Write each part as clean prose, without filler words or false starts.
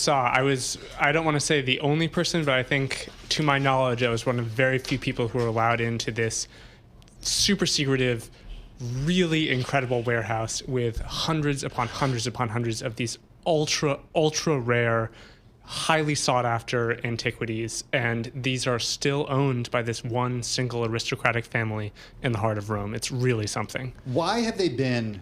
saw. I don't want to say the only person, but I think, to my knowledge, I was one of very few people who were allowed into this super secretive, really incredible warehouse with hundreds upon hundreds upon hundreds of these ultra rare, highly sought after antiquities, and these are still owned by this one single aristocratic family in the heart of Rome. It's really something. Why have they been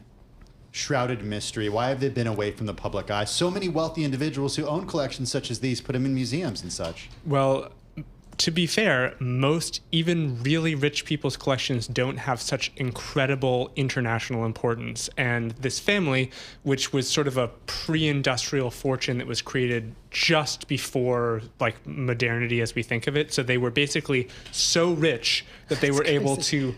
shrouded in mystery? Why have they been away from the public eye? So many wealthy individuals who own collections such as these put them in museums and such. Well, to be fair, most even really rich people's collections don't have such incredible international importance. And this family, which was sort of a pre-industrial fortune that was created just before like modernity as we think of it. So they were basically so rich that they were able to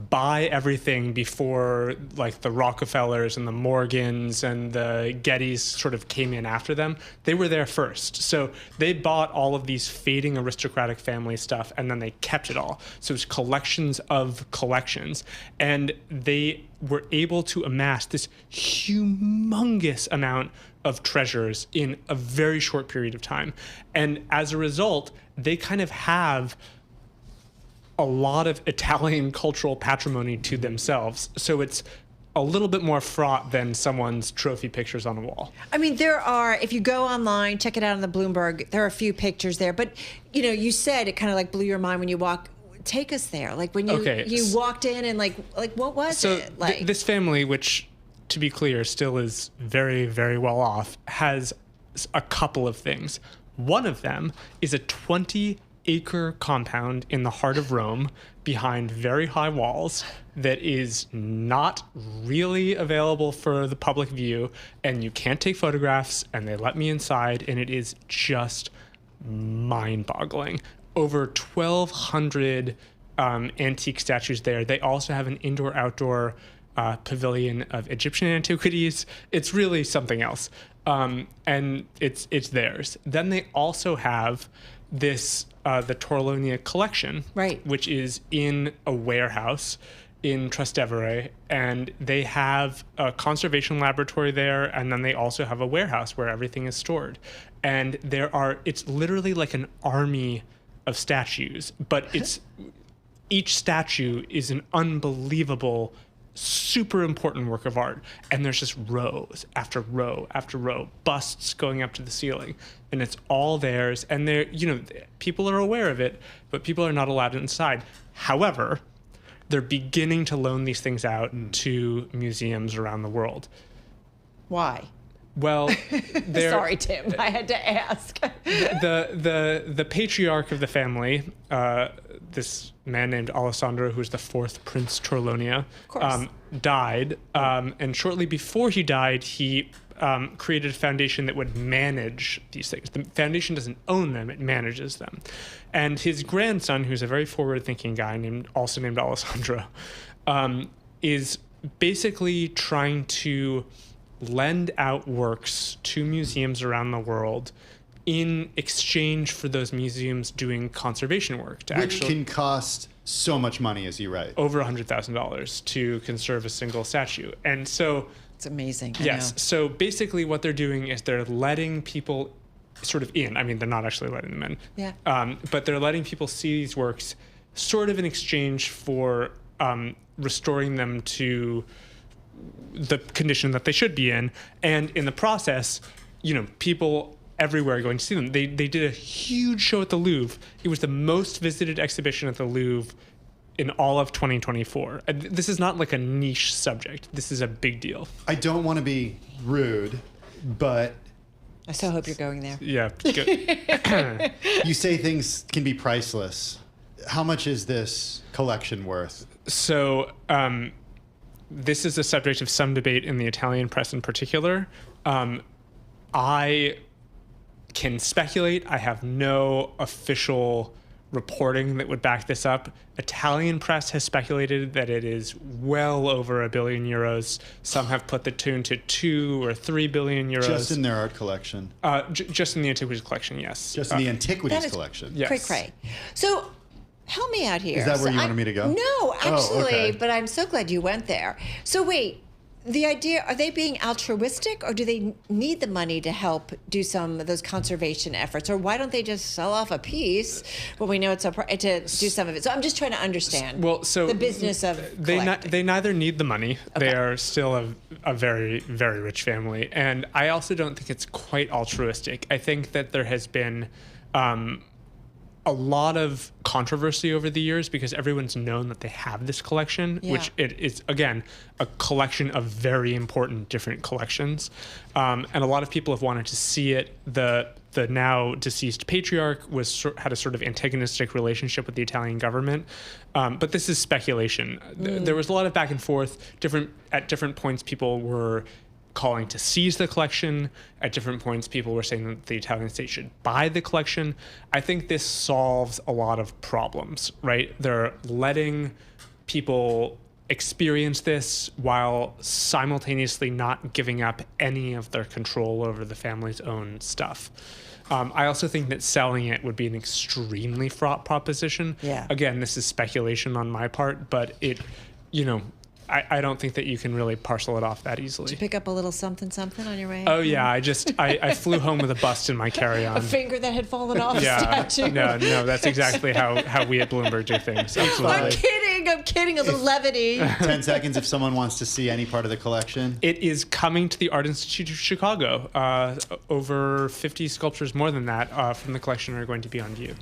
buy everything before like the Rockefellers and the Morgans and the Gettys sort of came in after them. They were there first. So they bought all of these fading aristocratic family stuff and then they kept it all. So it's collections of collections. And they were able to amass this humongous amount of treasures in a very short period of time. And as a result, they kind of have a lot of Italian cultural patrimony to themselves. So it's a little bit more fraught than someone's trophy pictures on a wall. I mean, there are, if you go online, check it out on the Bloomberg, there are a few pictures there. But, you know, you said it kind of like blew your mind when you walk. Take us there. Like when you walked in and like what was it? Like this family, which to be clear still is very, very well off, has a couple of things. One of them is a 20-acre compound in the heart of Rome behind very high walls that is not really available for the public view, and you can't take photographs, and they let me inside, and it is just mind-boggling. Over 1,200 antique statues there. They also have an indoor-outdoor pavilion of Egyptian antiquities. It's really something else, and it's theirs. Then they also have this the Torlonia Collection, right, which is in a warehouse in Trastevere, and they have a conservation laboratory there, and then they also have a warehouse where everything is stored. And it's literally like an army of statues, but each statue is an unbelievable, super important work of art, and there's just rows after row after row, busts going up to the ceiling, and it's all theirs. And people are aware of it, but people are not allowed inside. However, they're beginning to loan these things out to museums around the world. Why? Well, sorry, Tim, I had to ask. the patriarch of the family, this man named Alessandro, who's the fourth Prince Torlonia, died. And shortly before he died, he created a foundation that would manage these things. The foundation doesn't own them, it manages them. And his grandson, who's a very forward-thinking guy named Alessandro, is basically trying to lend out works to museums around the world in exchange for those museums doing conservation work. Which can cost so much money, as you write. Over $100,000 to conserve a single statue. And so... It's amazing. Yes. So basically what they're doing is they're letting people sort of in. I mean, they're not actually letting them in. Yeah. But they're letting people see these works sort of in exchange for restoring them to the condition that they should be in. And in the process, people everywhere are going to see them. They did a huge show at the Louvre. It was the most visited exhibition at the Louvre in all of 2024. This is not like a niche subject. This is a big deal. I don't want to be rude, but... I so hope you're going there. Yeah. Good. You say things can be priceless. How much is this collection worth? So, this is a subject of some debate in the Italian press in particular. I can speculate. I have no official reporting that would back this up. Italian press has speculated that it is well over €1 billion. Some have put the tune to 2 or 3 billion euros. Just in their art collection? Just in the Antiquities collection, yes. Just in the Antiquities collection? Yes. Cray-cray. So... help me out here. Is that where you wanted me to go? No, actually, okay. But I'm so glad you went there. So wait, the idea, are they being altruistic, or do they need the money to help do some of those conservation efforts? Or why don't they just sell off a piece when we know it's to do some of it? So I'm just trying to understand the business of collecting. They neither need the money. Okay. They are still a very, very rich family. And I also don't think it's quite altruistic. I think that there has been a lot of controversy over the years because everyone's known that they have this collection, which it is, again, a collection of very important different collections. And a lot of people have wanted to see it. The now deceased patriarch had a sort of antagonistic relationship with the Italian government. But this is speculation. There was a lot of back and forth. At different points, people were calling to seize the collection. At different points, people were saying that the Italian state should buy the collection. I think this solves a lot of problems, right? They're letting people experience this while simultaneously not giving up any of their control over the family's own stuff. I also think that selling it would be an extremely fraught proposition. Yeah. Again, this is speculation on my part, but I don't think that you can really parcel it off that easily. Did you pick up a little something on your way? Oh, yeah. I flew home with a bust in my carry-on. A finger that had fallen off a statue. No, that's exactly how we at Bloomberg do things. Absolutely. I'm kidding. A little levity. 10 seconds if someone wants to see any part of the collection. It is coming to the Art Institute of Chicago. Over 50 sculptures, more than that, from the collection are going to be on view.